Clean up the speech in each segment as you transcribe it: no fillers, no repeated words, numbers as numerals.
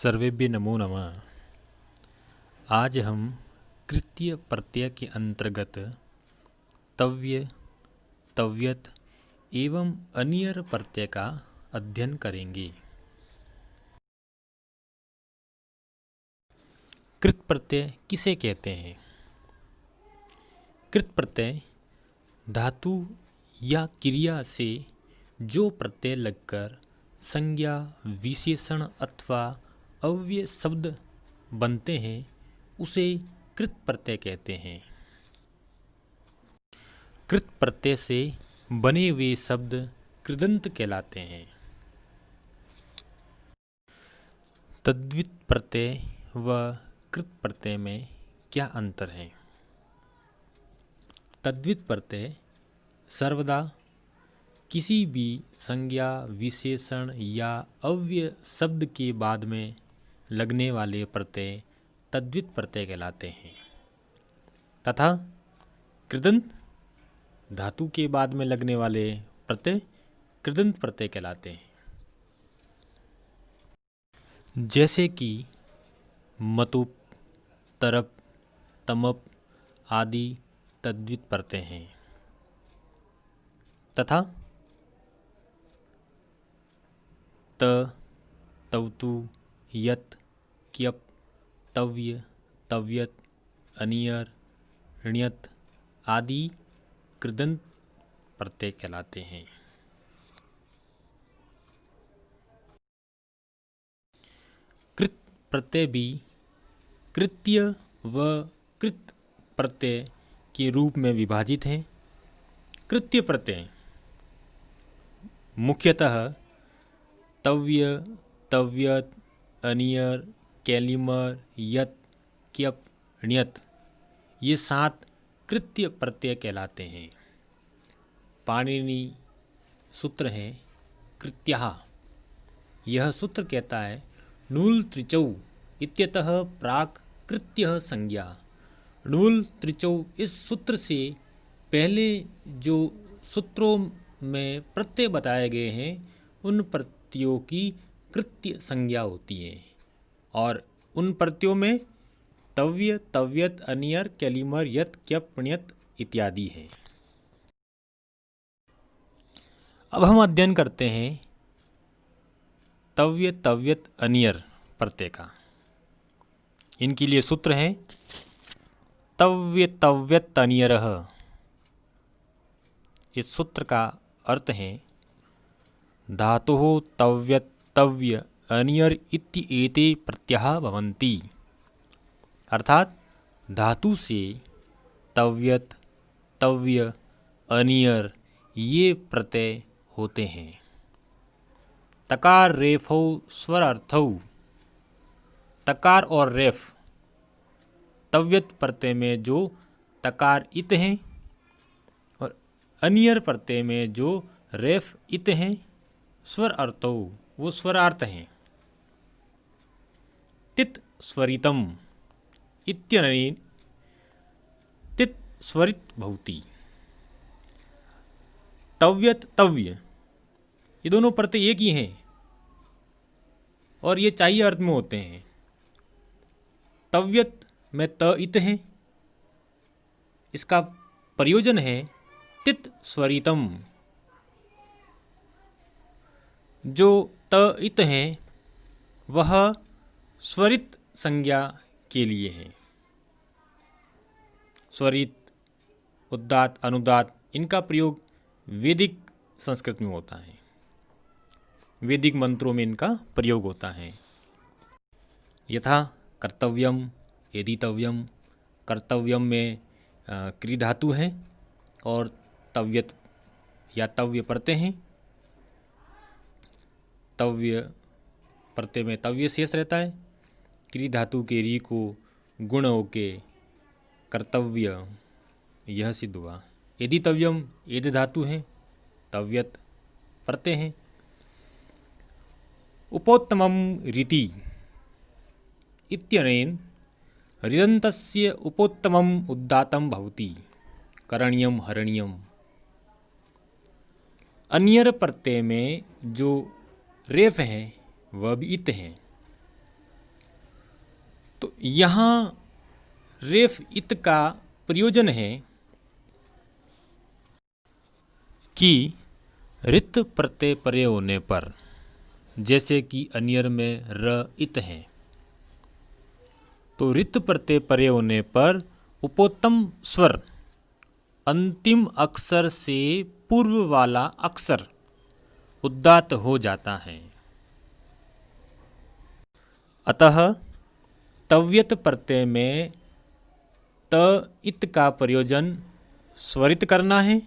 सर्वेभ्य नमो नमः। आज हम कृत्य प्रत्यय के अंतर्गत तव्य, तव्यत एवं अनियर प्रत्यय का अध्ययन करेंगे। कृत प्रत्यय किसे कहते हैं? कृत प्रत्यय धातु या क्रिया से जो प्रत्यय लगकर संज्ञा, विशेषण अथवा अव्यय शब्द बनते हैं उसे कृत प्रत्यय कहते हैं। कृत प्रत्यय से बने हुए शब्द कृदंत कहलाते हैं। तद्वित प्रत्यय व कृत प्रत्यय में क्या अंतर है? तद्वित प्रत्यय सर्वदा किसी भी संज्ञा, विशेषण या अव्यय शब्द के बाद में लगने वाले प्रत्यय तद्वित प्रत्यय कहलाते हैं तथा कृदंत धातु के बाद में लगने वाले प्रत्यय कृदंत प्रत्यय कहलाते हैं। जैसे कि मतुप, तरप, तमप आदि तद्वित प्रत्यय हैं तथा त, तवतु, यत, क्यप, तव्य, तव्यत, अनियर, ण्यत आदि कृदंत प्रत्यय कहलाते हैं। कृत प्रत्यय भी कृत्य व कृत प्रत्यय के रूप में विभाजित हैं। कृत्य प्रत्यय मुख्यतः तव्य, तव्यत, अनियर, कैलिमर, यत, क्यप, ण्यत ये 7 कृत्य प्रत्यय कहलाते हैं। पाणिनि सूत्र है कृत्यः। यह सूत्र कहता है नूल त्रिचौ इत्यतः प्राक कृत्यः संज्ञा। नूल त्रिचौ इस सूत्र से पहले जो सूत्रों में प्रत्यय बताए गए हैं उन प्रत्ययों की कृत्य संज्ञा होती है और उन प्रत्ययों में तव्य, तव्यत, अनियर, कैलिमर, यत, क्यप, ण्यत इत्यादि हैं। अब हम अध्ययन करते हैं तव्य, तव्यत, अनियर प्रत्यय का। इनके लिए सूत्र है तव्य, तव्यत, अनियरः। इस सूत्र का अर्थ है धातुः तव्यत, तव्य, अनियर इति एते प्रत्ययाः भवन्ति। अर्थात धातु से तव्यत, तव्य, अनियर ये प्रत्यय होते हैं। तकार रेफौ स्वर अर्थौ। तकार और रेफ तव्यत प्रत्यय में जो तकार इत हैं और अनियर प्रत्यय में जो रेफ इत हैं स्वर अर्थौ वो स्वरार्थ हैं। तित स्वरितम इत्यनेन तित स्वरित भवति। तव्यत, तव्य ये दोनों प्रत्यय एक ही हैं और ये चाहिए अर्थ में होते हैं। तव्यत में त इत हैं, इसका प्रयोजन है तित स्वरितम। जो त इत है वह स्वरित संज्ञा के लिए है। स्वरित, उदात्त, अनुदात्त इनका प्रयोग वैदिक संस्कृत में होता है। वैदिक मंत्रों में इनका प्रयोग होता है। यथा कर्तव्यम, यदितव्यम। कर्तव्यम में क्री धातु है और तव्यत या तव्य प्रत्यय हैं। तव्य प्रत्यय में तव्य शेष रहता है। क्री धातु के री को गुण होके कर्तव्य यह सिद्ध हुआ। यदितव्यम एद धातु है, तव्यत प्रत्यय हैं। उपोत्तमम रीति इत्यनेन ऋदन्तस्य उपोत्तमम उदात्तं भवति। करणीयम, हरणीयम। अनियर प्रत्यय में जो रेफ है वह भी इत हैं तो यहाँ रेफ इत का प्रयोजन है कि रित प्रत्यय परे होने पर, जैसे कि अनियर में र इत है, तो रित प्रत्यय परे होने पर उपोत्तम स्वर अंतिम अक्षर से पूर्व वाला अक्षर उदात्त हो जाता है। अतः तव्यत प्रत्यय में त इत का प्रयोजन स्वरित करना है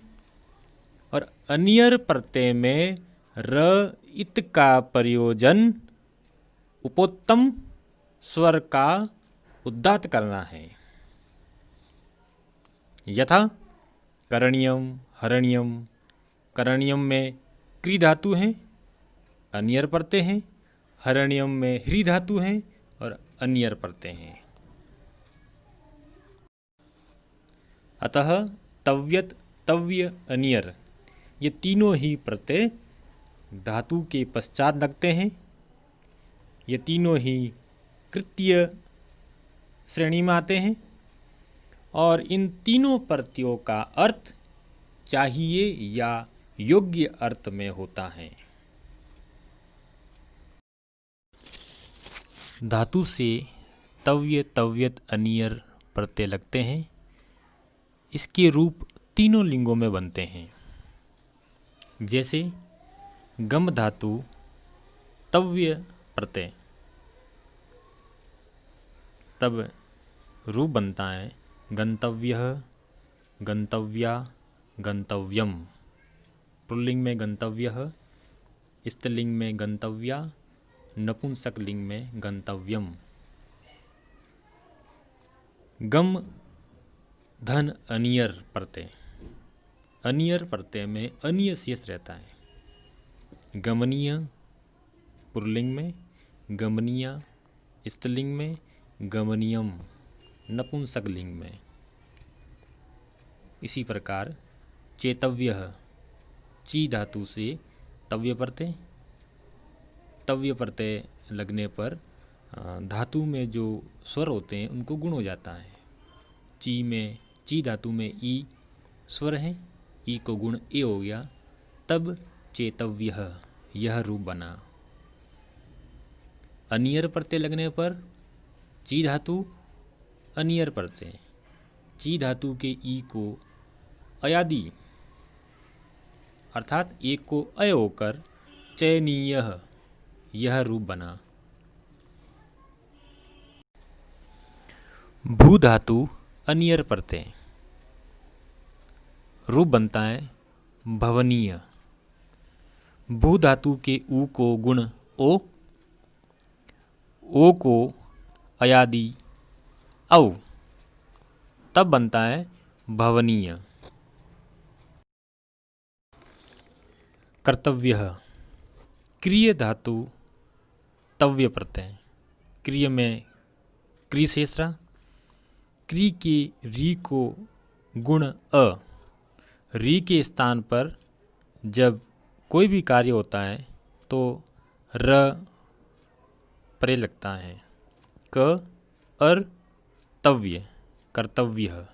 और अनियर प्रत्यय में र इत का प्रयोजन उपोत्तम स्वर का उदात्त करना है। यथा करणीयम, हरणीयम। करणीयम में क्री धातु है, अनियर प्रत्यय हैं। हरणीयम में ह्री धातु है और अनियर प्रत्यय हैं। अतः तव्यत, तव्य, अनियर ये तीनों ही प्रत्यय धातु के पश्चात लगते हैं। ये तीनों ही कृत्य श्रेणी में आते हैं और इन तीनों प्रत्ययों का अर्थ चाहिए या योग्य अर्थ में होता है। धातु से तव्य, तव्यत, अनियर प्रत्यय लगते हैं। इसके रूप तीनों लिंगों में बनते हैं। जैसे गम धातु तव्य प्रत्यय, तब रूप बनता है गंतव्यः, गंतव्या, गंतव्यम। पुल्लिंग में गंतव्यः, स्त्रीलिंग में गंतव्या, नपुंसक लिंग में गंतव्यम। गम धन अनियर प्रत्यय, अनियर प्रत्यय में अनिय शेष रहता है। गमनीय पुल्लिंग में, गमनीया स्त्रीलिंग में, गमनीयम नपुंसक लिंग में। इसी प्रकार चेतव्यः, ची धातु से तव्य प्रत्यय, तव्य प्रत्यय लगने पर धातु में जो स्वर होते हैं उनको गुण हो जाता है। ची में, ची धातु में ई स्वर है, ई को गुण ए हो गया, तब चेतव्यः यह रूप बना। अनियर प्रत्यय लगने पर ची धातु, अनियर प्रत्यय, ची धातु के ई को अयादि अर्थात एक को अय होकर चयनीय यह रूप बना। भू धातु अनियर प्रत्यय, रूप बनता है भवनीय। भू धातु के ऊ को गुण ओ को अयादि औ, तब बनता है भवनीय। कर्तव्यः, क्रिय धातु तव्य प्रत्यय, क्रिय में क्री शेष रहा, क्री के री को गुण अ, री के स्थान पर जब कोई भी कार्य होता है तो र परे लगता है। क अर तव्य, कर्तव्य।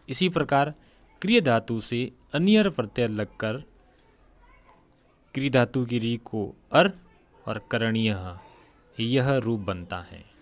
इसी प्रकार क्रिय धातु से अनियर प्रत्यय लगकर क्री धातु की री को अर और करणीय यह रूप बनता है।